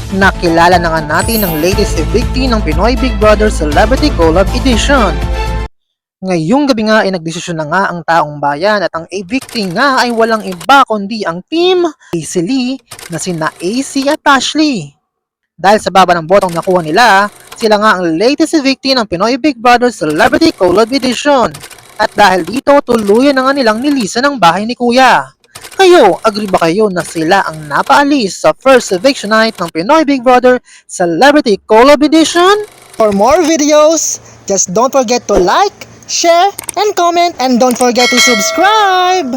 Nakilala na nga natin ang latest evictee ng Pinoy Big Brother Celebrity Collab Edition. Ngayong gabi nga ay nagdesisyon na nga ang taong bayan at ang evictee nga ay walang iba kundi ang team AC Lee na sina AC at Ashley. Dahil sa baba ng botong nakuha nila, sila nga ang latest evictee ng Pinoy Big Brother Celebrity Collab Edition. At dahil dito, tuluyan na nga nilang nilisan ang bahay ni Kuya. Kayo, agree ba kayo na sila ang napaalis sa first eviction night ng Pinoy Big Brother Celebrity Collab Edition? For more videos, just don't forget to like, share, and comment, and don't forget to subscribe!